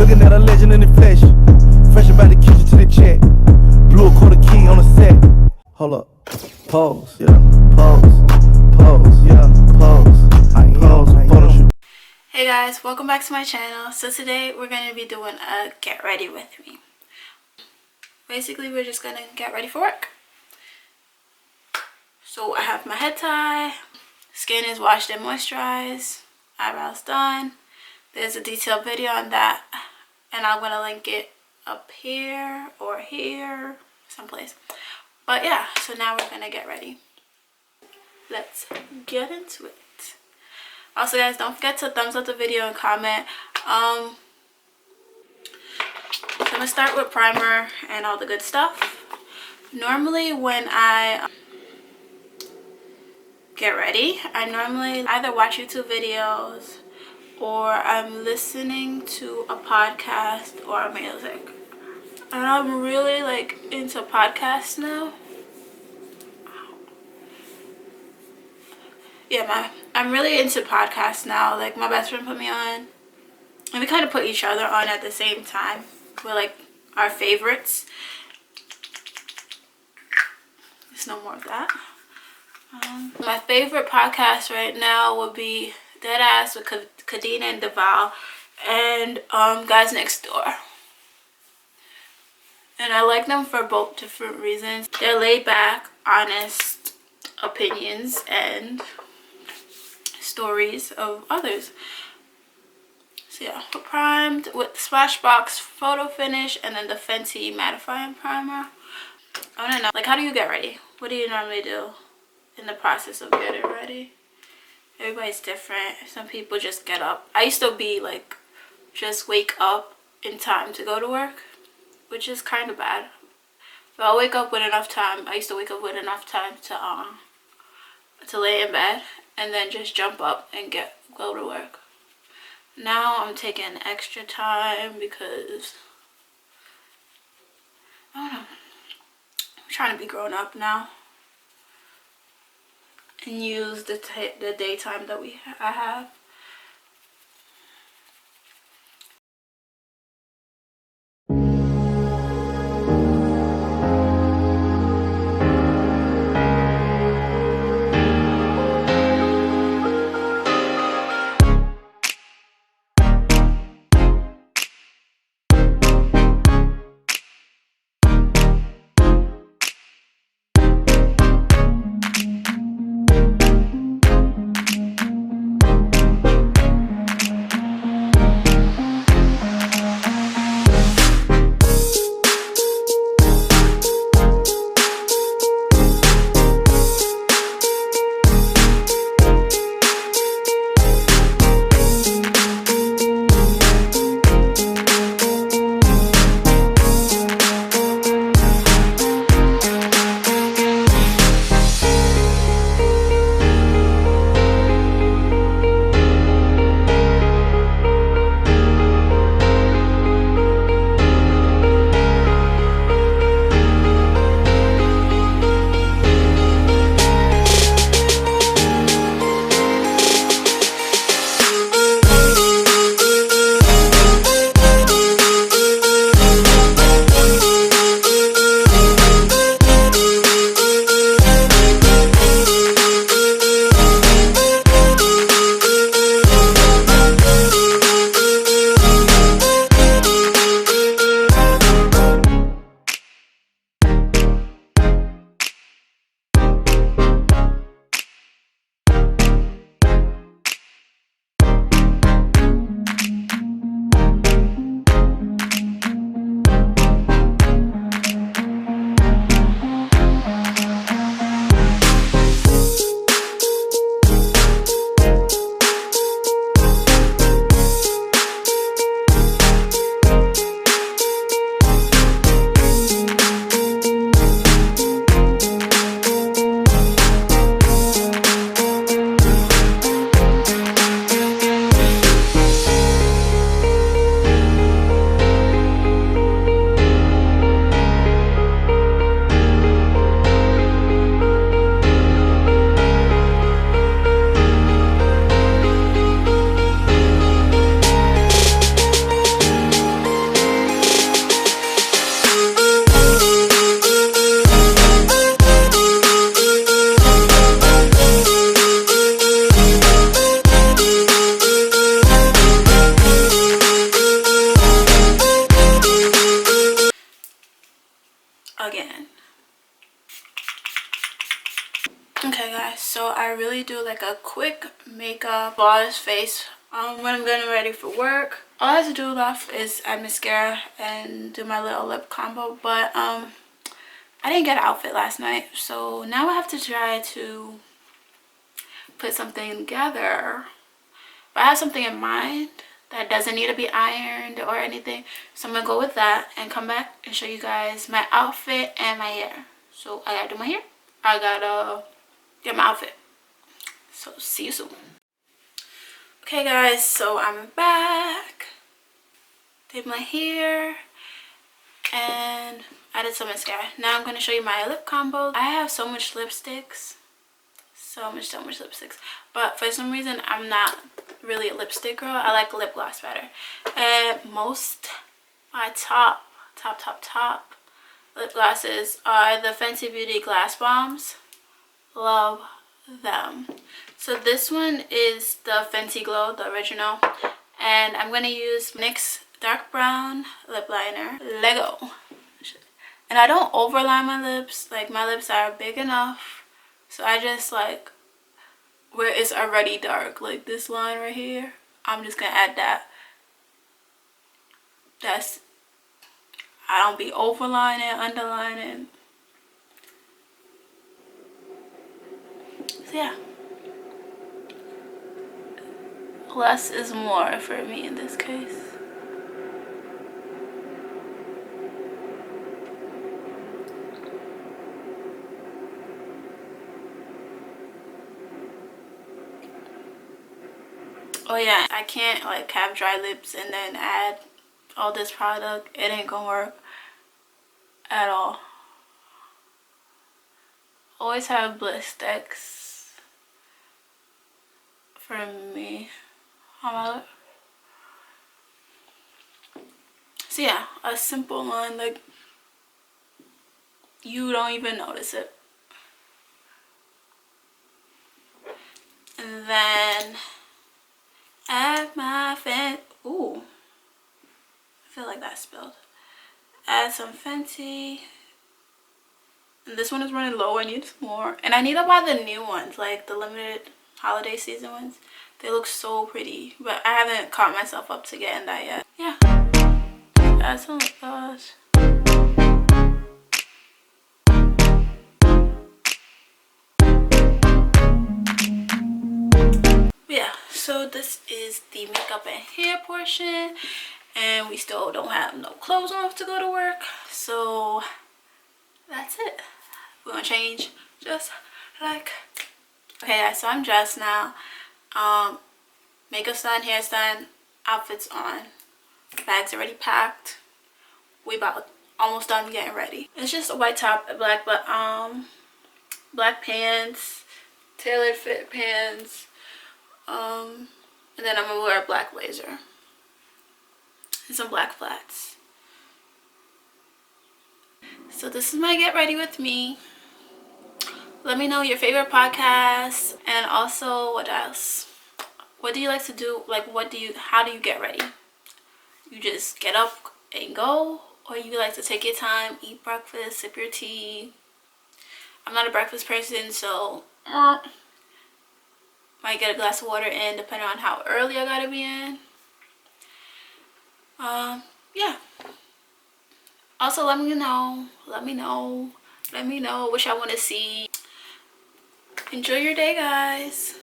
Looking at a legend in the flesh. Fresh about the kitchen to the check. Blew a quarter key on the set. Hold up. Pose, yeah. Pose. Pose, yeah. Pose. Pose. Photo shoot. Hey guys, welcome back to my channel. So today we're going to be doing a get ready with me. Basically, we're just going to get ready for work. So I have my head tie. Skin is washed and moisturized. Eyebrows done. There's a detailed video on that. And I'm going to link it up here or here. Someplace. But yeah, so now we're going to get ready. Let's get into it. Also guys, don't forget to thumbs up the video and comment. So I'm gonna start with primer and all the good stuff. Normally when I get ready, I normally either watch YouTube videos or I'm listening to a podcast or music. And I'm really like into podcasts now. Yeah, I'm really into podcasts now. Like my best friend put me on, and we kind of put each other on at the same time. We're like our favorites. There's no more of that. My favorite podcast right now would be Deadass with Kadena and Deval and Guys Next Door. And I like them for both different reasons. They're laid back, honest opinions and stories of others. So yeah, we're primed with Splashbox Photo Finish and then the Fenty Mattifying Primer. I don't know, like, how do you get ready? What do you normally do in the process of getting ready? Everybody's different. Some people just get up. I used to be like, just wake up in time to go to work, which is kind of bad. But I'll wake up with enough time. I used to wake up with enough time to lay in bed and then just jump up and go to work. Now I'm taking extra time because I don't know, I'm trying to be grown up now and use the daytime that I have. I really do like a quick makeup flawless face when I'm getting ready for work. All I have to do left is add mascara and do my little lip combo, but I didn't get an outfit last night, so now I have to try to put something together. But I have something in mind that doesn't need to be ironed or anything, so I'm gonna go with that and come back and show you guys my outfit and my hair. So I gotta do my hair, I gotta get my outfit, so see you soon. Okay guys, so I'm back, did my hair and added some mascara. Now I'm going to show you my lip combo. I have so much lipsticks, so much lipsticks, but for some reason I'm not really a lipstick girl. I like lip gloss better, and my top lip glosses are the Fenty Beauty Glass Bombs. Love them. So this one is the Fenty Glow, the original, and I'm going to use NYX dark brown lip liner, Lego. And I don't overline my lips, like my lips are big enough, so I just like where it's already dark, like this line right here, I'm just gonna add that. I don't be overlining, underlining. So yeah, less is more for me in this case. Oh yeah, I can't like have dry lips and then add all this product. It ain't gonna work at all. Always have bliss sticks for me on my lip. So yeah, a simple line, like you don't even notice it. And then add my ooh, I feel like that spilled. Add some Fenty. And this one is running low, I need more. And I need to buy the new ones, like the limited holiday season ones. They look so pretty, but I haven't caught myself up to getting that yet. Yeah, add some lip gloss. Yeah, so this is the makeup and hair portion, and we still don't have no clothes on to go to work, so that's it. We're gonna change just like, okay guys, so I'm dressed now. Makeup's done, hair's done, outfit's on, bag's already packed. We about almost done getting ready. It's just a white top, black pants, tailored fit pants, and then I'm gonna wear a black blazer and some black flats. So this is my get ready with me. Let me know your favorite podcasts, and also what else. What do you like to do? Like how do you get ready? You just get up and go, or you like to take your time, eat breakfast, sip your tea? I'm not a breakfast person, so might get a glass of water in depending on how early I gotta be in. Yeah. Also, let me know what y'all want to see. Enjoy your day, guys.